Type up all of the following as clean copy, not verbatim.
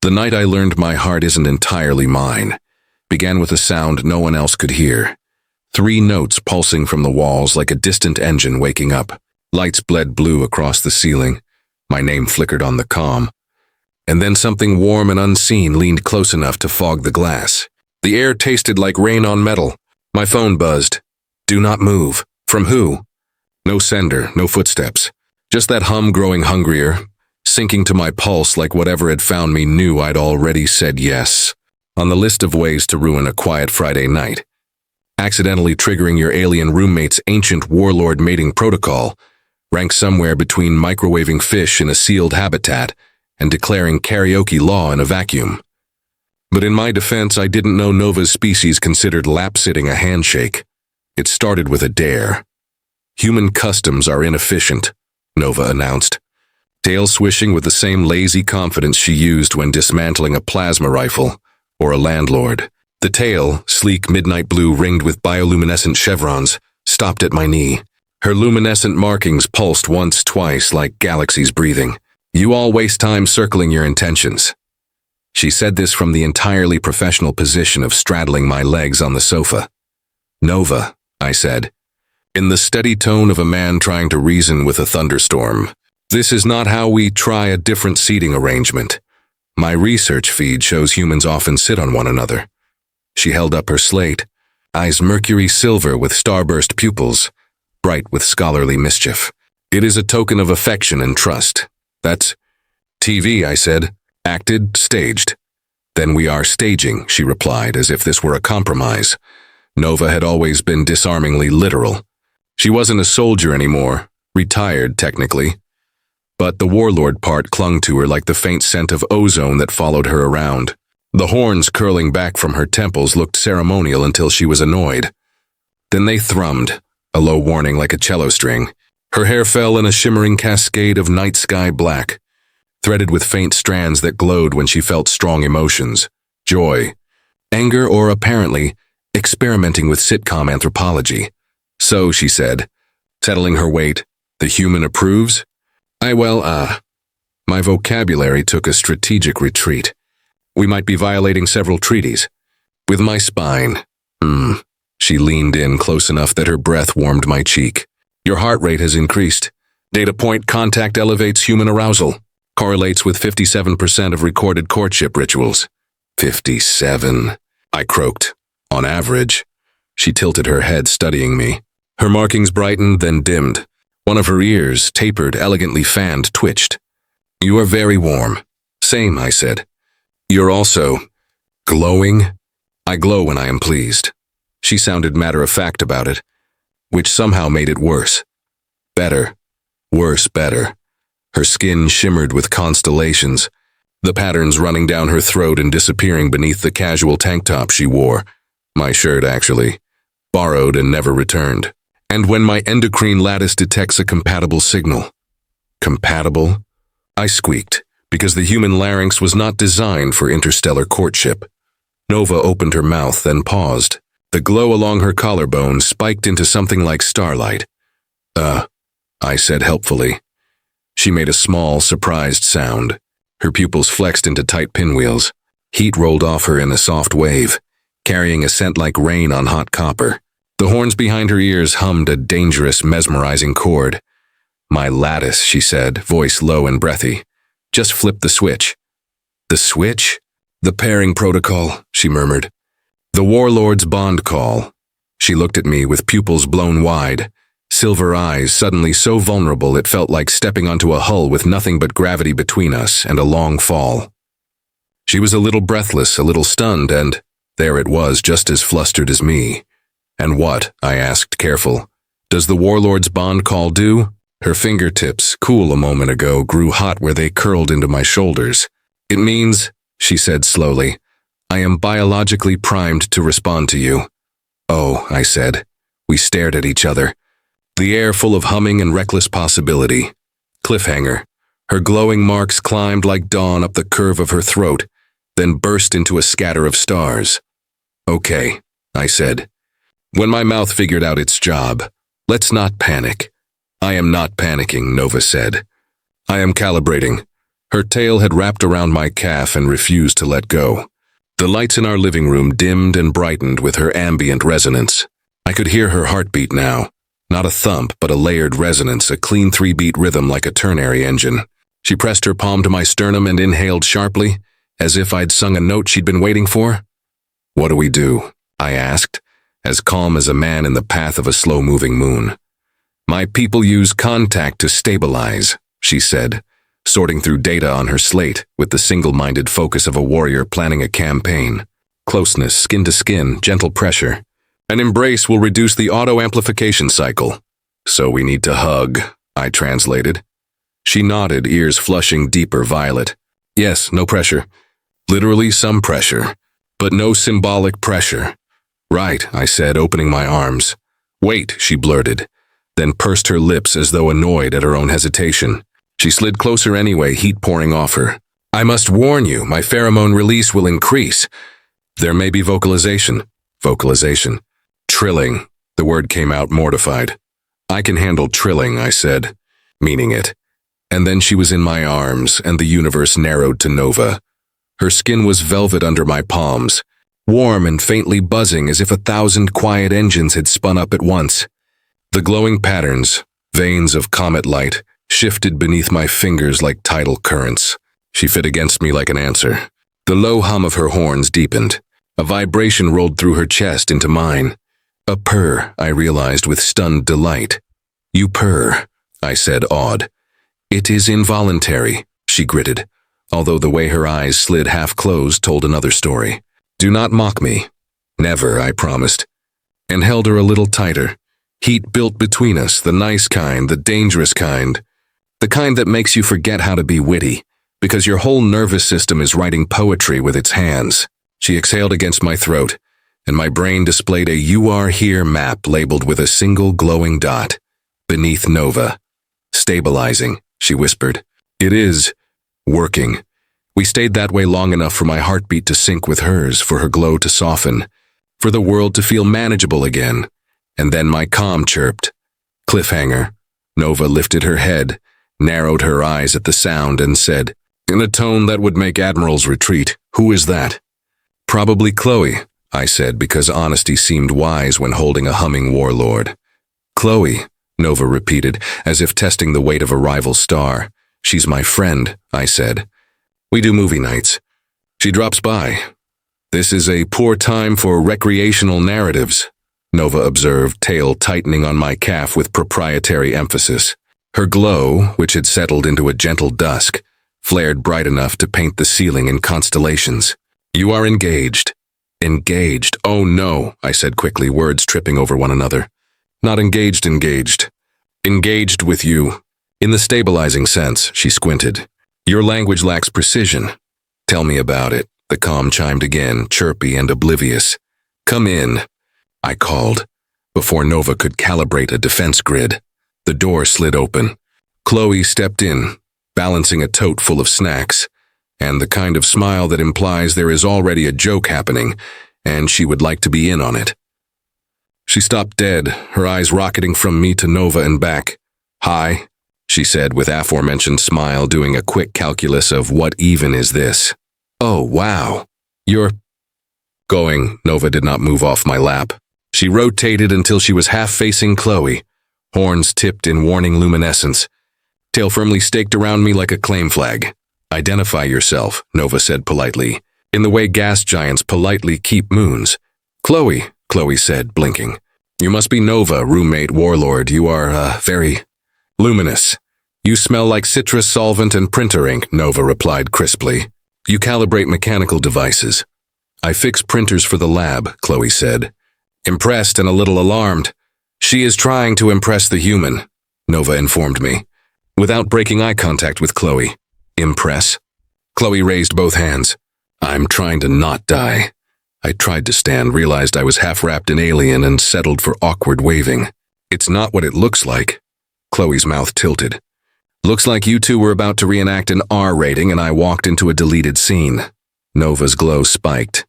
The night I learned my heart isn't entirely mine began with a sound no one else could hear. 3 notes pulsing from the walls like a distant engine waking up. Lights bled blue across the ceiling. My name flickered on the comm. And then something warm and unseen leaned close enough to fog the glass. The air tasted like rain on metal. My phone buzzed. Do not move. From who? No sender, no footsteps. Just that hum growing hungrier, sinking to my pulse like whatever had found me knew I'd already said yes. On the list of ways to ruin a quiet Friday night, accidentally triggering your alien roommate's ancient warlord mating protocol ranks somewhere between microwaving fish in a sealed habitat and declaring karaoke law in a vacuum. But in my defense, I didn't know Nova's species considered lap-sitting a handshake. It started with a dare. Human customs are inefficient, Nova announced, tail swishing with the same lazy confidence she used when dismantling a plasma rifle or a landlord. The tail, sleek midnight blue ringed with bioluminescent chevrons, stopped at my knee. Her luminescent markings pulsed once, twice, like galaxies breathing. You all waste time circling your intentions. She said this from the entirely professional position of straddling my legs on the sofa. Nova, I said, in the steady tone of a man trying to reason with a thunderstorm. This is not how we try a different seating arrangement. My research feed shows humans often sit on one another. She held up her slate, eyes mercury silver with starburst pupils, bright with scholarly mischief. It is a token of affection and trust. That's TV, I said. Acted, staged. Then we are staging, she replied, as if this were a compromise. Nova had always been disarmingly literal. She wasn't a soldier anymore, retired technically. But the warlord part clung to her like the faint scent of ozone that followed her around. The horns curling back from her temples looked ceremonial until she was annoyed. Then they thrummed, a low warning like a cello string. Her hair fell in a shimmering cascade of night sky black, threaded with faint strands that glowed when she felt strong emotions, joy, anger, or apparently experimenting with sitcom anthropology. So, she said, settling her weight, the human approves? My vocabulary took a strategic retreat. We might be violating several treaties. With my spine. She leaned in close enough that her breath warmed my cheek. Your heart rate has increased. Data point contact elevates human arousal. Correlates with 57% of recorded courtship rituals. 57, I croaked. On average. She tilted her head, studying me. Her markings brightened, then dimmed. One of her ears, tapered, elegantly fanned, twitched. You are very warm. Same, I said. You're also glowing? I glow when I am pleased. She sounded matter-of-fact about it, which somehow made it worse. Better. Worse, better. Her skin shimmered with constellations, the patterns running down her throat and disappearing beneath the casual tank top she wore. My shirt, actually. Borrowed and never returned. And when my endocrine lattice detects a compatible signal. Compatible? I squeaked, because the human larynx was not designed for interstellar courtship. Nova opened her mouth, then paused. The glow along her collarbone spiked into something like starlight. I said helpfully. She made a small, surprised sound. Her pupils flexed into tight pinwheels. Heat rolled off her in a soft wave, carrying a scent like rain on hot copper. The horns behind her ears hummed a dangerous, mesmerizing chord. My lattice, she said, voice low and breathy. Just flip the switch. The switch? The pairing protocol, she murmured. The warlord's bond call. She looked at me with pupils blown wide, silver eyes suddenly so vulnerable it felt like stepping onto a hull with nothing but gravity between us and a long fall. She was a little breathless, a little stunned, and there it was, just as flustered as me. And what, I asked, careful, does the warlord's bond call do? Her fingertips, cool a moment ago, grew hot where they curled into my shoulders. It means, she said slowly, I am biologically primed to respond to you. Oh, I said. We stared at each other. The air full of humming and reckless possibility. Cliffhanger. Her glowing marks climbed like dawn up the curve of her throat, then burst into a scatter of stars. Okay, I said. When my mouth figured out its job, let's not panic. I am not panicking, Nova said. I am calibrating. Her tail had wrapped around my calf and refused to let go. The lights in our living room dimmed and brightened with her ambient resonance. I could hear her heartbeat now. Not a thump, but a layered resonance, a clean 3-beat rhythm like a ternary engine. She pressed her palm to my sternum and inhaled sharply, as if I'd sung a note she'd been waiting for. "What do we do?" I asked, as calm as a man in the path of a slow-moving moon. "My people use contact to stabilize," she said, sorting through data on her slate with the single-minded focus of a warrior planning a campaign. Closeness, skin to skin, gentle pressure. An embrace will reduce the auto-amplification cycle. "So we need to hug," I translated. She nodded, ears flushing deeper violet. "Yes, no pressure. Literally some pressure, but no symbolic pressure." "Right," I said, opening my arms. "Wait," she blurted, then pursed her lips as though annoyed at her own hesitation. She slid closer anyway, heat pouring off her. "I must warn you, my pheromone release will increase. There may be vocalization." Vocalization. "Trilling." The word came out mortified. "I can handle trilling," I said, meaning it. And then she was in my arms, and the universe narrowed to Nova. Her skin was velvet under my palms, warm and faintly buzzing as if 1,000 quiet engines had spun up at once. The glowing patterns, veins of comet light, shifted beneath my fingers like tidal currents. She fit against me like an answer. The low hum of her horns deepened. A vibration rolled through her chest into mine. A purr, I realized with stunned delight. "You purr," I said, awed. "It is involuntary," she gritted, although the way her eyes slid half-closed told another story. "Do not mock me." "Never," I promised, and held her a little tighter. Heat built between us, the nice kind, the dangerous kind. The kind that makes you forget how to be witty, because your whole nervous system is writing poetry with its hands. She exhaled against my throat, and my brain displayed a "You Are Here" map labeled with a single glowing dot. Beneath Nova. "Stabilizing," she whispered. "It is working." We stayed that way long enough for my heartbeat to sync with hers, for her glow to soften, for the world to feel manageable again. And then my comm chirped. "Cliffhanger." Nova lifted her head, narrowed her eyes at the sound, and said, in a tone that would make admirals retreat, "Who is that?" "Probably Chloe," I said, because honesty seemed wise when holding a humming warlord. "Chloe," Nova repeated, as if testing the weight of a rival star. "She's my friend," I said. "We do movie nights. She drops by. This is a poor time for recreational narratives," Nova observed, tail tightening on my calf with proprietary emphasis. Her glow, which had settled into a gentle dusk, flared bright enough to paint the ceiling in constellations. "You are engaged." "Engaged? Oh no," I said quickly, words tripping over one another. "Not engaged. Engaged with you. In the stabilizing sense," she squinted. "Your language lacks precision." "Tell me about it," the comm chimed again, chirpy and oblivious. "Come in," I called, before Nova could calibrate a defense grid. The door slid open. Chloe stepped in, balancing a tote full of snacks, and the kind of smile that implies there is already a joke happening, and she would like to be in on it. She stopped dead, her eyes rocketing from me to Nova and back. "Hi," she said with aforementioned smile, doing a quick calculus of what even is this. "Oh, wow. You're going." Nova did not move off my lap. She rotated until she was half-facing Chloe, horns tipped in warning luminescence, tail firmly staked around me like a claim flag. "Identify yourself," Nova said politely, in the way gas giants politely keep moons. "Chloe," Chloe said, blinking. "You must be Nova, roommate Warlord. You are, very luminous." "You smell like citrus solvent and printer ink," Nova replied crisply. "You calibrate mechanical devices." "I fix printers for the lab," Chloe said. Impressed and a little alarmed. "She is trying to impress the human," Nova informed me, without breaking eye contact with Chloe. "Impress?" Chloe raised both hands. "I'm trying to not die." I tried to stand, realized I was half-wrapped in alien, and settled for awkward waving. "It's not what it looks like." Chloe's mouth tilted. "Looks like you two were about to reenact an R rating and I walked into a deleted scene." Nova's glow spiked.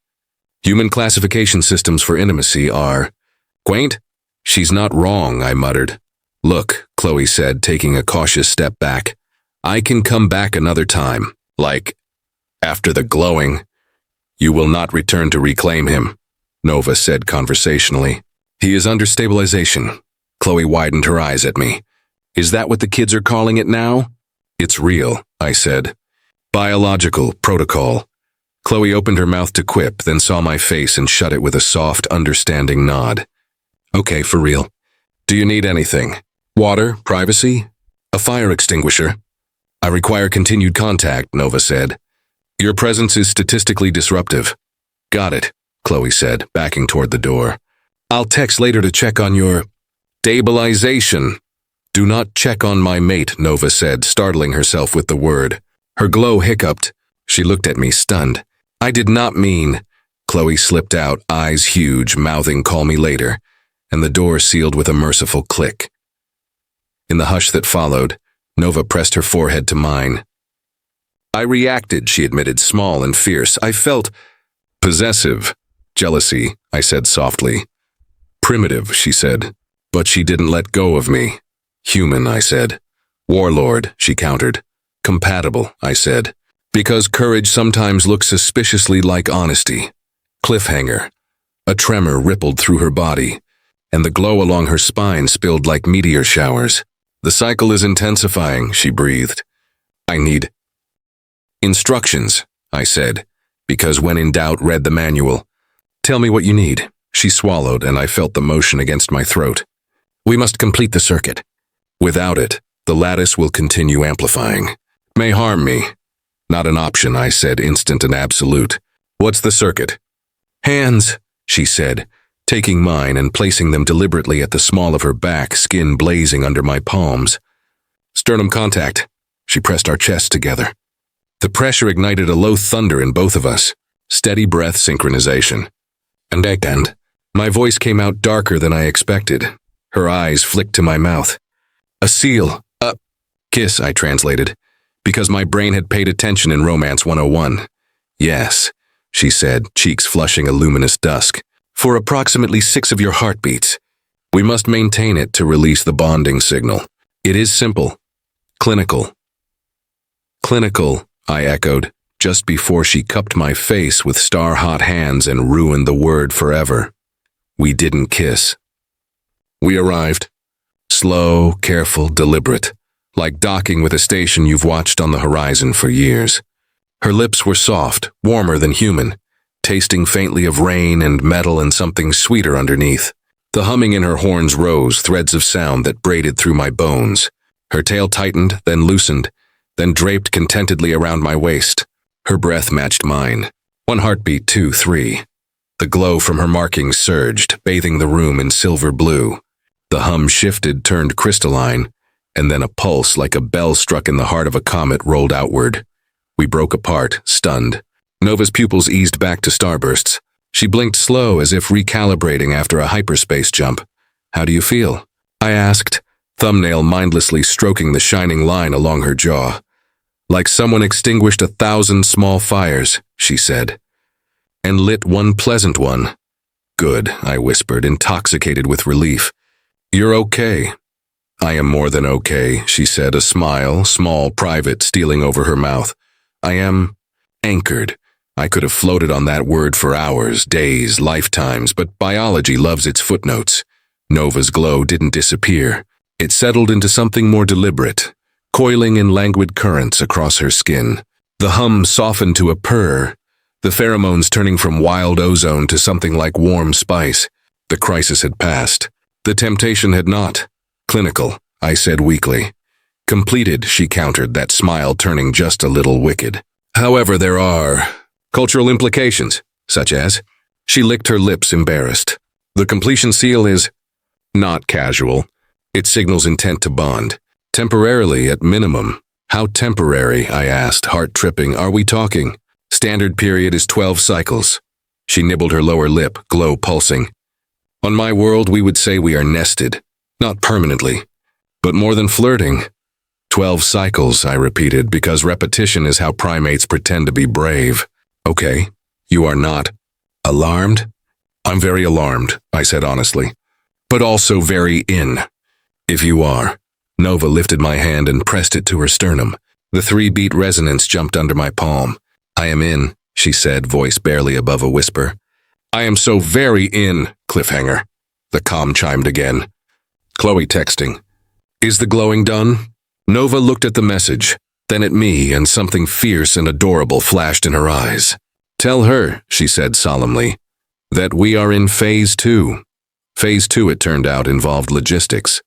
"Human classification systems for intimacy are quaint." "She's not wrong," I muttered. "Look," Chloe said, taking a cautious step back. I can come back another time, like, after the glowing. You will not return to reclaim him, Nova said conversationally. He is under stabilization. Chloe widened her eyes at me. Is that what the kids are calling it now? It's real, I said. Biological protocol. Chloe opened her mouth to quip, then saw my face and shut it with a soft, understanding nod. Okay, for real. Do you need anything? Water? Privacy? A fire extinguisher? I require continued contact, Nova said. Your presence is statistically disruptive. Got it, Chloe said, backing toward the door. I'll text later to check on your stabilization. Do not check on my mate, Nova said, startling herself with the word. Her glow hiccuped. She looked at me, stunned. I did not mean. Chloe slipped out, eyes huge, mouthing call me later, and the door sealed with a merciful click. In the hush that followed, Nova pressed her forehead to mine. I reacted, she admitted, small and fierce. I felt possessive. Jealousy, I said softly. Primitive, she said, but she didn't let go of me. Human, I said. Warlord, she countered. Compatible, I said. Because courage sometimes looks suspiciously like honesty. Cliffhanger. A tremor rippled through her body, and the glow along her spine spilled like meteor showers. The cycle is intensifying, she breathed. I need instructions, I said, because when in doubt read the manual. Tell me what you need. She swallowed, and I felt the motion against my throat. We must complete the circuit. Without it, the lattice will continue amplifying. May harm me. Not an option, I said, instant and absolute. What's the circuit? Hands, she said, taking mine and placing them deliberately at the small of her back, skin blazing under my palms. Sternum contact. She pressed our chests together. The pressure ignited a low thunder in both of us. Steady breath synchronization. And my voice came out darker than I expected. Her eyes flicked to my mouth. A seal. A kiss, I translated, because my brain had paid attention in Romance 101. Yes, she said, cheeks flushing a luminous dusk. For approximately 6 of your heartbeats. We must maintain it to release the bonding signal. It is simple. Clinical. Clinical, I echoed, just before she cupped my face with star-hot hands and ruined the word forever. We didn't kiss. We arrived. Slow, careful, deliberate, like docking with a station you've watched on the horizon for years. Her lips were soft, warmer than human, tasting faintly of rain and metal and something sweeter underneath. The humming in her horns rose, threads of sound that braided through my bones. Her tail tightened, then loosened, then draped contentedly around my waist. Her breath matched mine. 1 heartbeat, 2, 3. The glow from her markings surged, bathing the room in silver blue. The hum shifted, turned crystalline, and then a pulse like a bell struck in the heart of a comet rolled outward. We broke apart, stunned. Nova's pupils eased back to starbursts. She blinked slow, as if recalibrating after a hyperspace jump. How do you feel? I asked, thumbnail mindlessly stroking the shining line along her jaw. Like someone extinguished 1,000 small fires, she said, and lit one pleasant one. Good, I whispered, intoxicated with relief. You're okay. I am more than okay, she said, a smile, small, private, stealing over her mouth. I am anchored. I could have floated on that word for hours, days, lifetimes, but biology loves its footnotes. Nova's glow didn't disappear. It settled into something more deliberate, coiling in languid currents across her skin. The hum softened to a purr, the pheromones turning from wild ozone to something like warm spice. The crisis had passed. The temptation had not. Clinical, I said weakly. Completed, she countered, that smile turning just a little wicked. However, there are cultural implications, such as, she licked her lips, embarrassed. The completion seal is not casual. It signals intent to bond. Temporarily, at minimum. How temporary, I asked, heart-tripping, are we talking? Standard period is 12 cycles. She nibbled her lower lip, glow pulsing. On my world, we would say we are nested. Not permanently, but more than flirting. 12 cycles, I repeated, because repetition is how primates pretend to be brave. Okay, you are not alarmed? I'm very alarmed, I said honestly, but also very in. If you are. Nova lifted my hand and pressed it to her sternum. The 3-beat resonance jumped under my palm. "I am in," she said, voice barely above a whisper. "I am so very in, cliffhanger." The comm chimed again. Chloe texting. "Is the glowing done?" Nova looked at the message, then at me, and something fierce and adorable flashed in her eyes. "Tell her," she said solemnly, "that we are in Phase 2. Phase 2, it turned out, involved logistics.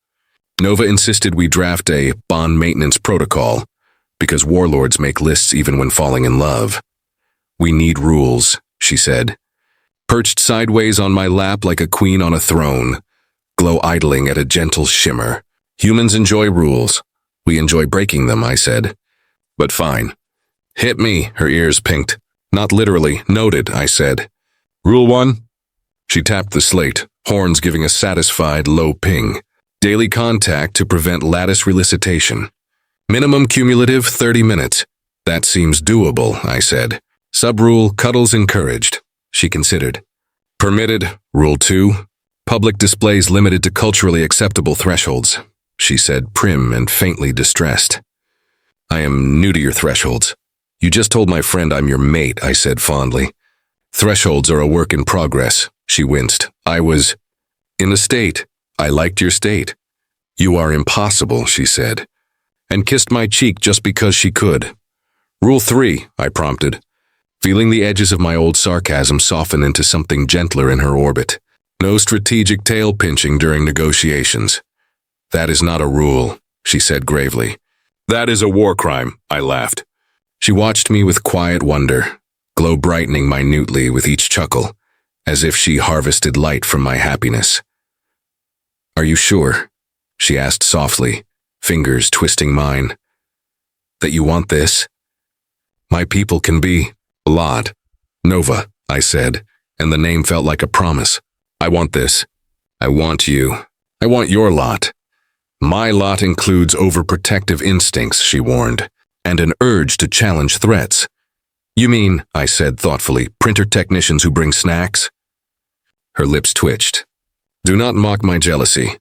Nova insisted we draft a bond maintenance protocol, because warlords make lists even when falling in love. "We need rules," she said. Perched sideways on my lap like a queen on a throne, glow idling at a gentle shimmer. "Humans enjoy rules. We enjoy breaking them," I said. "But fine." "Hit me," her ears pinked. "Not literally, noted," I said. "Rule 1. She tapped the slate, horns giving a satisfied low ping. "Daily contact to prevent lattice relicitation. Minimum cumulative 30 minutes. "That seems doable," I said. "Sub-rule, cuddles encouraged," she considered. "Permitted, Rule 2. Public displays limited to culturally acceptable thresholds," she said, prim and faintly distressed. "I am new to your thresholds. You just told my friend I'm your mate," I said fondly. "Thresholds are a work in progress," she winced. "I was in a state. I liked your state." "You are impossible," she said, and kissed my cheek just because she could. "Rule 3, I prompted, feeling the edges of my old sarcasm soften into something gentler in her orbit. "No strategic tail-pinching during negotiations." "That is not a rule," she said gravely. "That is a war crime," I laughed. She watched me with quiet wonder, glow brightening minutely with each chuckle, as if she harvested light from my happiness. "Are you sure?" she asked softly, fingers twisting mine. "That you want this? My people can be a lot." "Nova," I said, and the name felt like a promise. "I want this. I want you. I want your lot." "My lot includes overprotective instincts," she warned, "and an urge to challenge threats." "You mean," I said thoughtfully, "printer technicians who bring snacks?" Her lips twitched. "Do not mock my jealousy.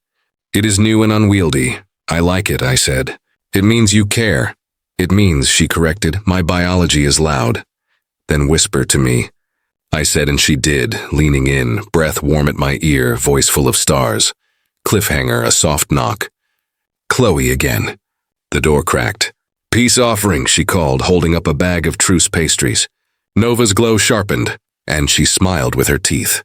It is new and unwieldy. I like it," I said. "It means you care. It means," she corrected, "my biology is loud." "Then whisper to me," I said, and she did, leaning in, breath warm at my ear, voice full of stars. Cliffhanger, a soft knock. Chloe again. The door cracked. "Peace offering," she called, holding up a bag of truce pastries. Nova's glow sharpened, and she smiled with her teeth.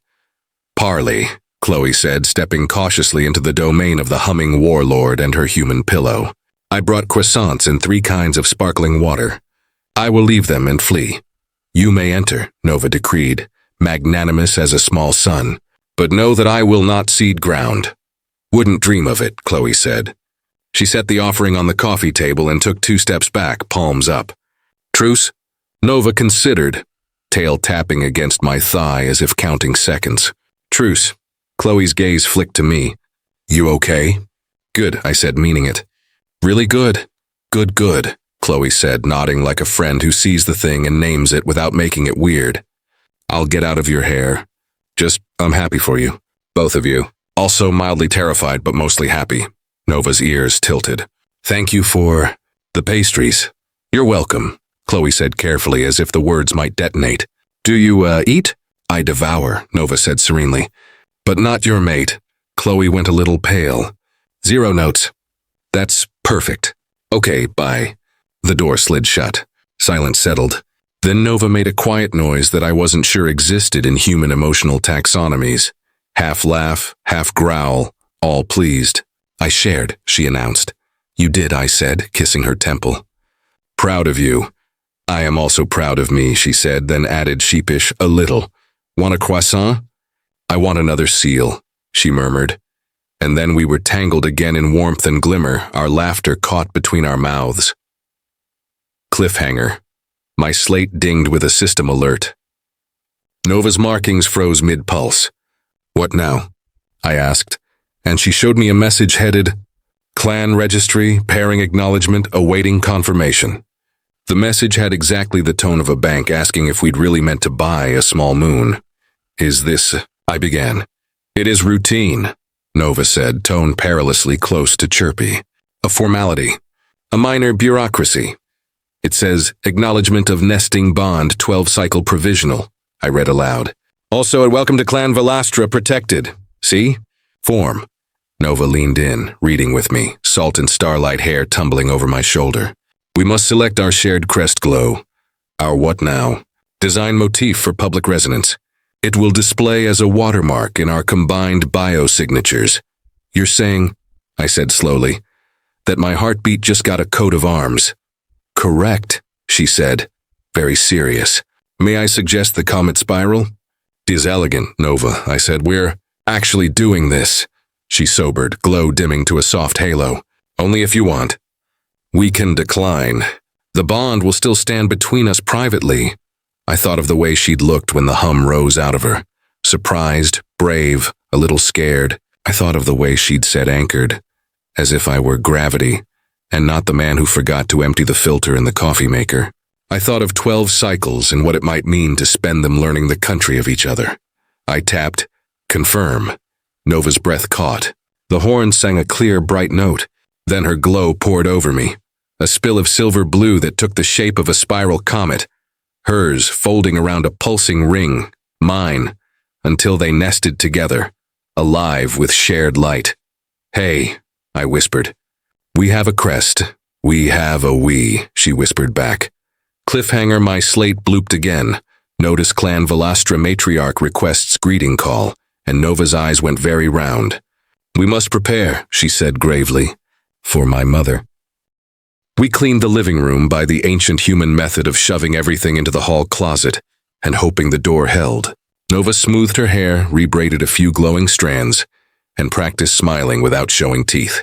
"Parley," Chloe said, stepping cautiously into the domain of the humming warlord and her human pillow. "I brought croissants and 3 kinds of sparkling water. I will leave them and flee." "You may enter," Nova decreed, magnanimous as a small son, "but know that I will not cede ground." "Wouldn't dream of it," Chloe said. She set the offering on the coffee table and took 2 steps back, palms up. "Truce?" Nova considered, tail tapping against my thigh as if counting seconds. "Truce." Chloe's gaze flicked to me. "You okay?" "Good," I said, meaning it. "Really good?" "Good, good," Chloe said, nodding like a friend who sees the thing and names it without making it weird. "I'll get out of your hair. I'm happy for you. Both of you. Also mildly terrified, but mostly happy." Nova's ears tilted. "Thank you for the pastries." "You're welcome," Chloe said carefully, as if the words might detonate. "Do you, eat?" "I devour," Nova said serenely. "But not your mate." Chloe went a little pale. 0 notes. "That's perfect. Okay, bye." The door slid shut. Silence settled. Then Nova made a quiet noise that I wasn't sure existed in human emotional taxonomies. Half laugh, half growl, all pleased. "I shared," she announced. "You did," I said, kissing her temple. "Proud of you." "I am also proud of me," she said, then added sheepish, "a little." "Want a croissant?" "I want another seal," she murmured. And then we were tangled again in warmth and glimmer, our laughter caught between our mouths. Cliffhanger. My slate dinged with a system alert. Nova's markings froze mid-pulse. "What now?" I asked, and she showed me a message headed, "Clan Registry, Pairing Acknowledgement, Awaiting Confirmation." The message had exactly the tone of a bank asking if we'd really meant to buy a small moon. "Is this—" I began. "It is routine," Nova said, tone perilously close to chirpy. "A formality. A minor bureaucracy. It says, Acknowledgement of Nesting Bond 12-Cycle Provisional, I read aloud. Also, welcome to Clan Velastra Protected. See? Form. Nova leaned in, reading with me, salt and starlight hair tumbling over my shoulder. We must select our shared crest glow. Our what now? Design motif for public resonance. It will display as a watermark in our combined biosignatures. You're saying, I said slowly, that my heartbeat just got a coat of arms. Correct, she said, very serious. May I suggest the comet spiral? Tis elegant, Nova, I said. We're actually doing this. She sobered, glow dimming to a soft halo. Only if you want. We can decline. The bond will still stand between us privately. I thought of the way she'd looked when the hum rose out of her. Surprised, brave, a little scared. I thought of the way she'd said anchored, as if I were gravity, and not the man who forgot to empty the filter in the coffee maker. I thought of 12 cycles and what it might mean to spend them learning the country of each other. I tapped, confirm. Nova's breath caught. The horn sang a clear, bright note. Then her glow poured over me, a spill of silver blue that took the shape of a spiral comet, hers folding around a pulsing ring, mine, until they nested together, alive with shared light. Hey, I whispered. We have a crest. We have a we, she whispered back. Cliffhanger, my slate blooped again. Notice Clan Velastra matriarch requests greeting call, and Nova's eyes went very round. We must prepare, she said gravely, for my mother. We cleaned the living room by the ancient human method of shoving everything into the hall closet and hoping the door held. Nova smoothed her hair, rebraided a few glowing strands, and practiced smiling without showing teeth.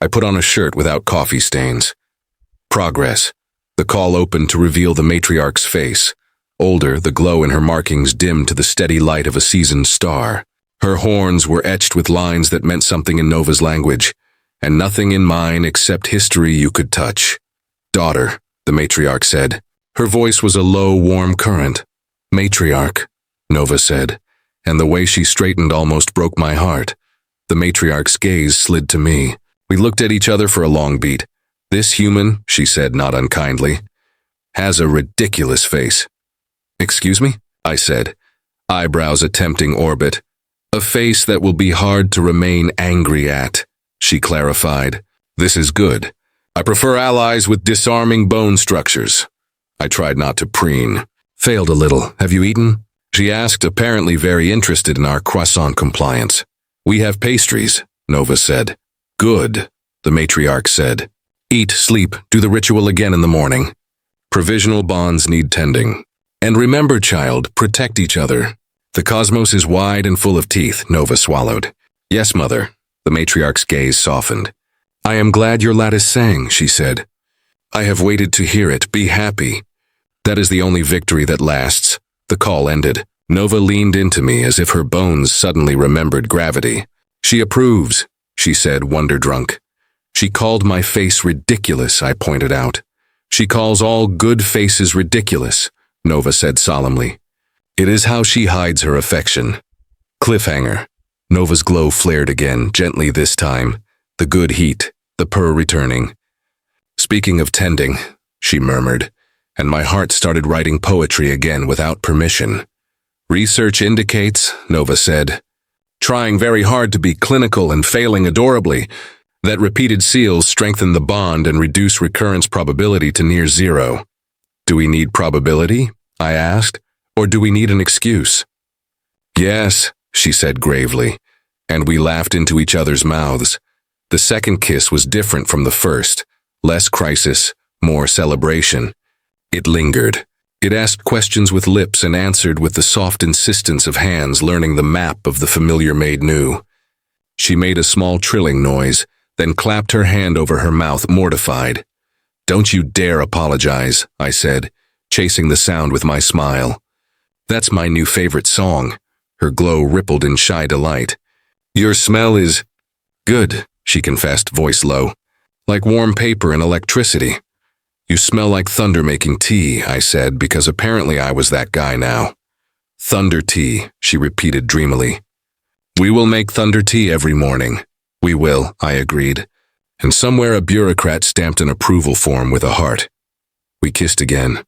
I put on a shirt without coffee stains. Progress. The call opened to reveal the matriarch's face. Older, the glow in her markings dimmed to the steady light of a seasoned star. Her horns were etched with lines that meant something in Nova's language, and nothing in mine except history you could touch. Daughter, the matriarch said. Her voice was a low, warm current. Matriarch, Nova said, and the way she straightened almost broke my heart. The matriarch's gaze slid to me. We looked at each other for a long beat. This human, she said not unkindly, has a ridiculous face. Excuse me? I said, eyebrows attempting orbit. A face that will be hard to remain angry at, she clarified. This is good. I prefer allies with disarming bone structures. I tried not to preen. Failed a little. Have you eaten? She asked, apparently very interested in our croissant compliance. We have pastries, Nova said. Good, the matriarch said. Eat, sleep, do the ritual again in the morning. Provisional bonds need tending. And remember, child, protect each other. The cosmos is wide and full of teeth, Nova swallowed. Yes, mother. The matriarch's gaze softened. I am glad your lad is sang, she said. I have waited to hear it. Be happy. That is the only victory that lasts. The call ended. Nova leaned into me as if her bones suddenly remembered gravity. She approves, she said, wonder-drunk. She called my face ridiculous, I pointed out. She calls all good faces ridiculous, Nova said solemnly. It is how she hides her affection. Cliffhanger. Nova's glow flared again, gently this time. The good heat, the purr returning. Speaking of tending, she murmured, and my heart started writing poetry again without permission. Research indicates, Nova said, trying very hard to be clinical and failing adorably, that repeated seals strengthen the bond and reduce recurrence probability to near zero. Do we need probability? I asked, or do we need an excuse? Yes, she said gravely, and we laughed into each other's mouths. The second kiss was different from the first, less crisis, more celebration. It lingered. It asked questions with lips and answered with the soft insistence of hands learning the map of the familiar made new. She made a small trilling noise, then clapped her hand over her mouth, mortified. Don't you dare apologize, I said, chasing the sound with my smile. That's my new favorite song. Her glow rippled in shy delight. Your smell is good, she confessed, voice low, like warm paper and electricity. You smell like thunder making tea, I said, because apparently I was that guy now. Thunder tea, she repeated dreamily. We will make thunder tea every morning. We will, I agreed, and somewhere a bureaucrat stamped an approval form with a heart. We kissed again,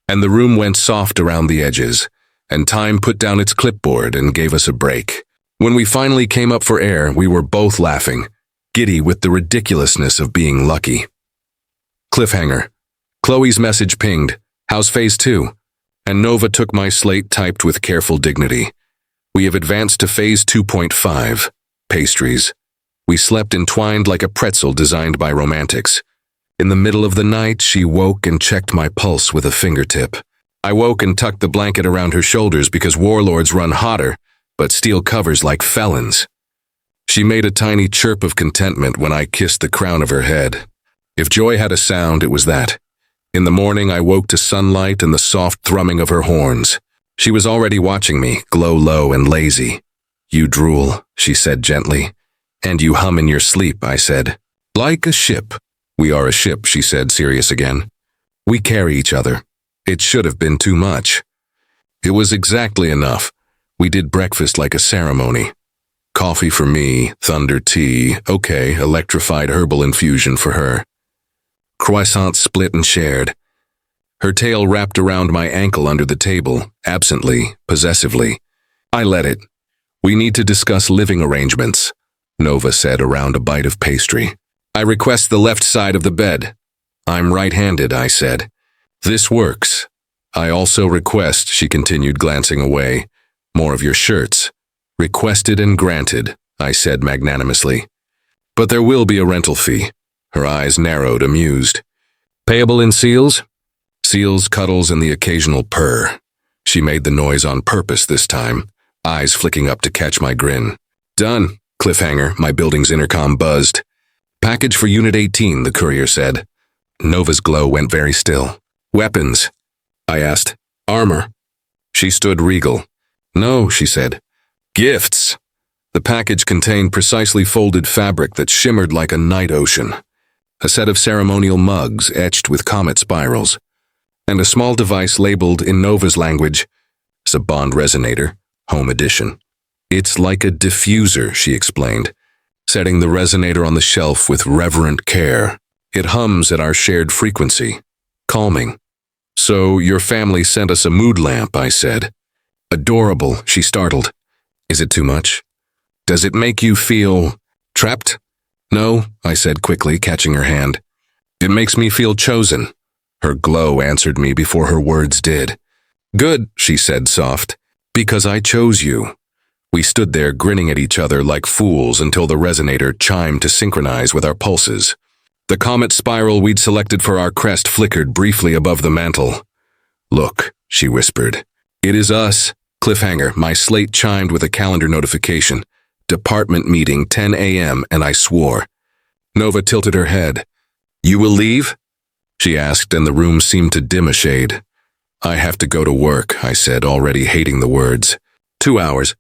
and the room went soft around the edges, and time put down its clipboard and gave us a break. When we finally came up for air, we were both laughing, giddy with the ridiculousness of being lucky. Cliffhanger. Chloe's message pinged, "How's phase 2?" And Nova took my slate typed with careful dignity. "We have advanced to phase 2.5, pastries." We slept entwined like a pretzel designed by romantics. In the middle of the night, she woke and checked my pulse with a fingertip. I woke and tucked the blanket around her shoulders because warlords run hotter, but steal covers like felons. She made a tiny chirp of contentment when I kissed the crown of her head. If joy had a sound, it was that. In the morning, I woke to sunlight and the soft thrumming of her horns. She was already watching me, glow low and lazy. "You drool," she said gently. "And you hum in your sleep," I said. "Like a ship." "We are a ship," she said, serious again. "We carry each other." It should have been too much. It was exactly enough. We did breakfast like a ceremony. Coffee for me, thunder tea, okay, electrified herbal infusion for her. Croissants split and shared. Her tail wrapped around my ankle under the table, absently, possessively. I let it. "We need to discuss living arrangements," Nova said around a bite of pastry. "I request the left side of the bed." "I'm right-handed," I said. "This works." "I also request," she continued, glancing away, "more of your shirts." "Requested and granted," I said magnanimously. "But there will be a rental fee." Her eyes narrowed, amused. "Payable in seals?" "Seals, cuddles, and the occasional purr." She made the noise on purpose this time, eyes flicking up to catch my grin. "Done." Cliffhanger, my building's intercom buzzed. "Package for Unit 18, the courier said. Nova's glow went very still. "Weapons?" I asked. "Armor?" She stood regal. "No," she said. "Gifts." The package contained precisely folded fabric that shimmered like a night ocean, a set of ceremonial mugs etched with comet spirals, and a small device labeled in Nova's language, "It's a bond resonator, home edition." "It's like a diffuser," she explained, setting the resonator on the shelf with reverent care. "It hums at our shared frequency. Calming." "So your family sent us a mood lamp," I said. "Adorable," she startled. "Is it too much? Does it make you feel trapped?" "No," I said quickly, catching her hand. "It makes me feel chosen." Her glow answered me before her words did. "Good," she said, soft, "because I chose you." We stood there grinning at each other like fools until the resonator chimed to synchronize with our pulses. The comet spiral we'd selected for our crest flickered briefly above the mantel. "Look," she whispered. "It is us." Cliffhanger, my slate chimed with a calendar notification. Department meeting, 10 a.m., and I swore. Nova tilted her head. "You will leave?" she asked, and the room seemed to dim a shade. "I have to go to work," I said, already hating the words. 2 hours.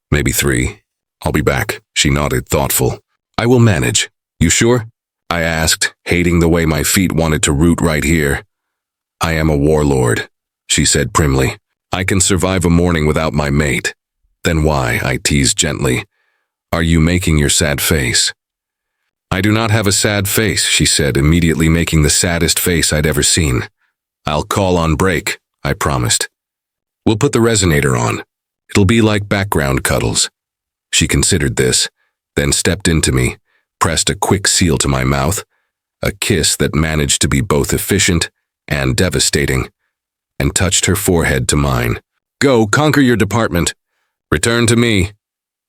Maybe 3. "I'll be back," she nodded, thoughtful. "I will manage." "You sure?" I asked, hating the way my feet wanted to root right here. "I am a warlord," she said primly. "I can survive a morning without my mate." "Then why?" I teased gently. "Are you making your sad face?" "I do not have a sad face," she said, immediately making the saddest face I'd ever seen. "I'll call on break," I promised. "We'll put the resonator on. It'll be like background cuddles." She considered this, then stepped into me, pressed a quick seal to my mouth, a kiss that managed to be both efficient and devastating, and touched her forehead to mine. "Go, conquer your department. Return to me."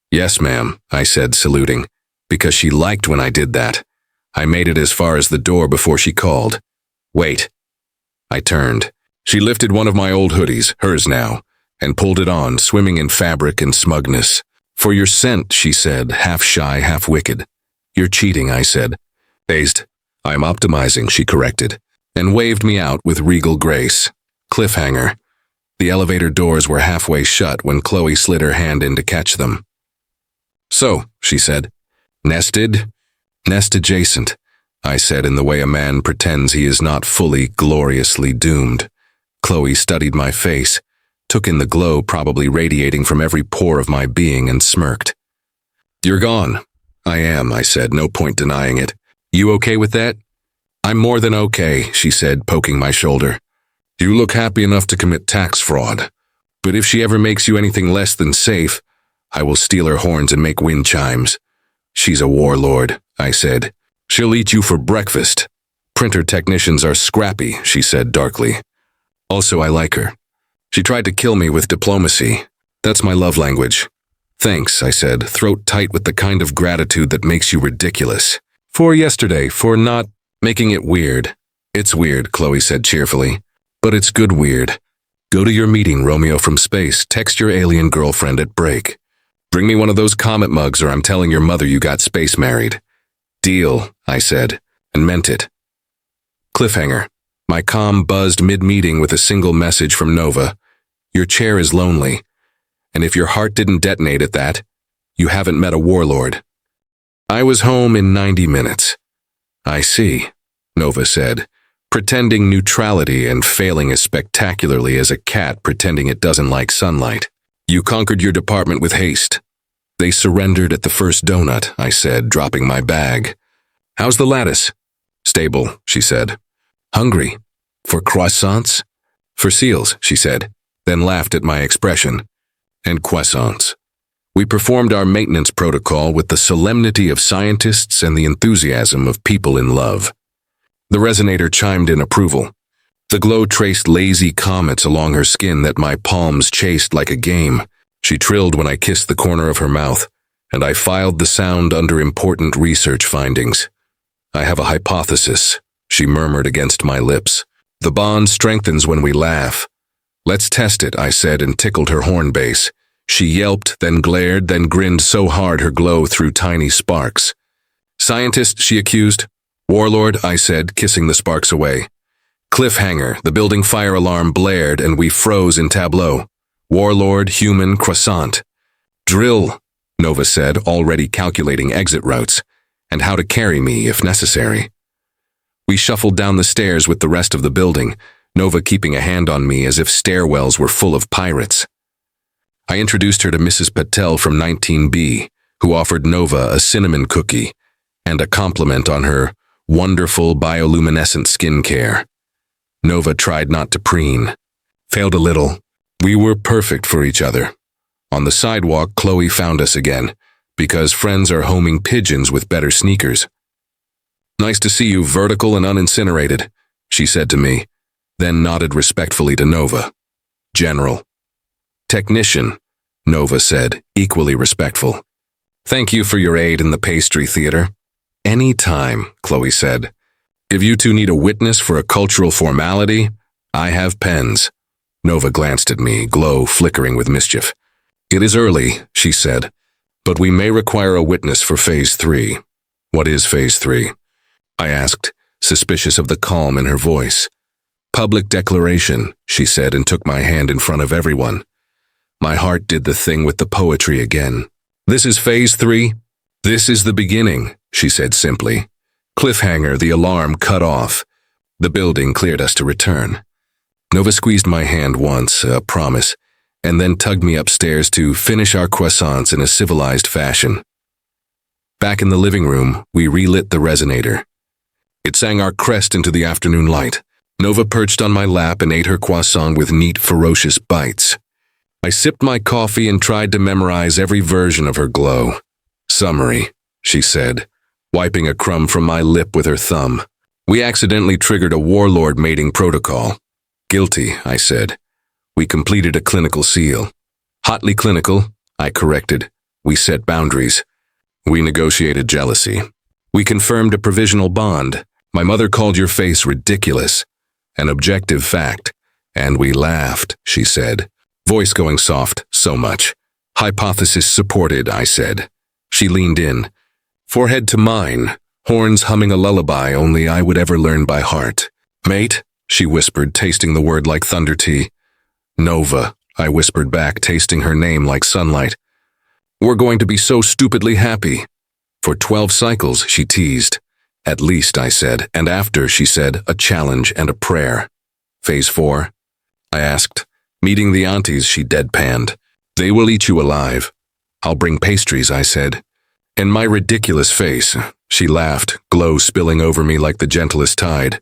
"Yes, ma'am," I said, saluting, because she liked when I did that. I made it as far as the door before she called. "Wait." I turned. She lifted one of my old hoodies, hers now, and pulled it on, swimming in fabric and smugness. "For your scent," she said, half shy, half wicked. "You're cheating," I said. "Dazed. I'm optimizing," she corrected, and waved me out with regal grace. Cliffhanger. The elevator doors were halfway shut when Chloe slid her hand in to catch them. "So," she said. "Nested?" "Nest adjacent," I said in the way a man pretends he is not fully, gloriously doomed. Chloe studied my face, took in the glow probably radiating from every pore of my being, and smirked. "You're gone." "I am," I said, no point denying it. "You okay with that?" I'm more than okay, she said, poking my shoulder. You look happy enough to commit tax fraud. But if she ever makes you anything less than safe, I will steal her horns and make wind chimes. She's a warlord, I said. She'll eat you for breakfast. Printer technicians are scrappy, she said darkly. Also, I like her. She tried to kill me with diplomacy. That's my love language. Thanks, I said, throat tight with the kind of gratitude that makes you ridiculous. For yesterday, for not making it weird. It's weird, Chloe said cheerfully. But it's good weird. Go to your meeting, Romeo from space. Text your alien girlfriend at break. Bring me one of those comet mugs or I'm telling your mother you got space married. Deal, I said, and meant it. Cliffhanger. My comm buzzed mid-meeting with a single message from Nova. Your chair is lonely. And if your heart didn't detonate at that, you haven't met a warlord. I was home in 90 minutes. I see, Nova said, pretending neutrality and failing as spectacularly as a cat pretending it doesn't like sunlight. You conquered your department with haste. They surrendered at the first donut, I said, dropping my bag. How's the lattice? Stable, she said. Hungry? For croissants? For seals, she said, then laughed at my expression. And croissants. We performed our maintenance protocol with the solemnity of scientists and the enthusiasm of people in love. The resonator chimed in approval. The glow traced lazy comets along her skin that my palms chased like a game. She trilled when I kissed the corner of her mouth, and I filed the sound under important research findings. I have a hypothesis, she murmured against my lips. The bond strengthens when we laugh. Let's test it, I said and tickled her horn base. She yelped, then glared, then grinned so hard her glow threw tiny sparks. Scientist, she accused. Warlord, I said, kissing the sparks away. Cliffhanger, the building fire alarm blared and we froze in tableau. Warlord, human, croissant. Drill, Nova said, already calculating exit routes, and how to carry me if necessary. We shuffled down the stairs with the rest of the building, Nova keeping a hand on me as if stairwells were full of pirates. I introduced her to Mrs. Patel from 19B, who offered Nova a cinnamon cookie and a compliment on her wonderful bioluminescent skin care. Nova tried not to preen. Failed a little. We were perfect for each other. On the sidewalk, Chloe found us again, because friends are homing pigeons with better sneakers. Nice to see you vertical and unincinerated, she said to me, then nodded respectfully to Nova. General. Technician, Nova said, equally respectful. Thank you for your aid in the pastry theater. Any time, Chloe said. If you two need a witness for a cultural formality, I have pens. Nova glanced at me, glow flickering with mischief. It is early, she said, but we may require a witness for Phase 3. What is Phase 3? I asked, suspicious of the calm in her voice. Public declaration, she said and took my hand in front of everyone. My heart did the thing with the poetry again. This is Phase 3? This is the beginning, she said simply. Cliffhanger, the alarm cut off. The building cleared us to return. Nova squeezed my hand once, a promise, and then tugged me upstairs to finish our croissants in a civilized fashion. Back in the living room, we relit the resonator. It sang our crest into the afternoon light. Nova perched on my lap and ate her croissant with neat, ferocious bites. I sipped my coffee and tried to memorize every version of her glow. Summary, she said, wiping a crumb from my lip with her thumb. We accidentally triggered a warlord mating protocol. Guilty, I said. We completed a clinical seal. Hotly clinical, I corrected. We set boundaries. We negotiated jealousy. We confirmed a provisional bond. My mother called your face ridiculous. An objective fact. And we laughed, she said. Voice going soft, so much. Hypothesis supported, I said. She leaned in. Forehead to mine, horns humming a lullaby only I would ever learn by heart. Mate, she whispered, tasting the word like thunder tea. Nova, I whispered back, tasting her name like sunlight. We're going to be so stupidly happy. For 12 cycles, she teased. At least, I said, and after, she said, a challenge and a prayer. Phase 4? I asked. Meeting the aunties, she deadpanned. They will eat you alive. I'll bring pastries, I said. And my ridiculous face, She laughed, glow spilling over me like the gentlest tide.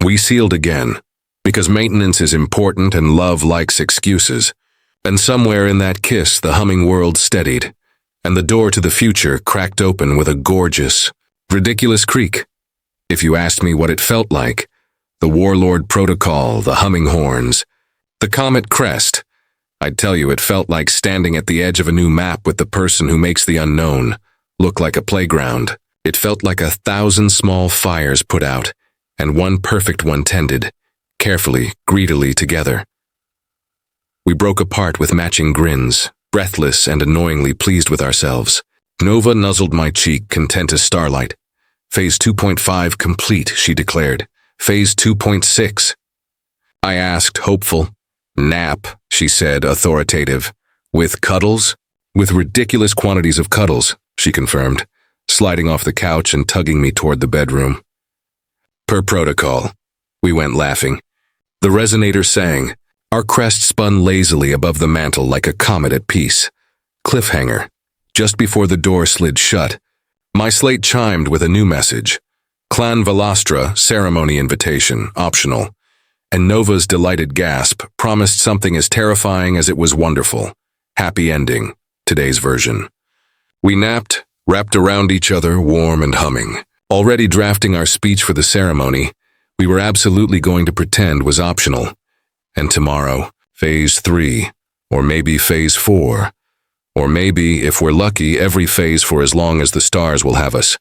We sealed again, because maintenance is important and love likes excuses. And somewhere in that kiss the humming world steadied, and the door to the future cracked open with a gorgeous, ridiculous creak. If you asked me what it felt like, the Warlord protocol, the humming horns, the comet crest, I'd tell you it felt like standing at the edge of a new map with the person who makes the unknown look like a playground. It felt like 1,000 small fires put out, and one perfect one tended, carefully, greedily together. We broke apart with matching grins, breathless and annoyingly pleased with ourselves. Nova nuzzled my cheek, content as starlight. Phase 2.5 complete, she declared. Phase 2.6. I asked, hopeful. Nap, she said, authoritative. With cuddles? With ridiculous quantities of cuddles, she confirmed, sliding off the couch and tugging me toward the bedroom. Per protocol, we went laughing. The resonator sang. Our crest spun lazily above the mantel like a comet at peace. Cliffhanger. Just before the door slid shut, my slate chimed with a new message. Clan Velastra, ceremony invitation, optional. And Nova's delighted gasp promised something as terrifying as it was wonderful. Happy ending, today's version. We napped, wrapped around each other, warm and humming. Already drafting our speech for the ceremony, we were absolutely going to pretend was optional. And tomorrow, phase 3, or maybe phase 4, or maybe, if we're lucky, every phase for as long as the stars will have us.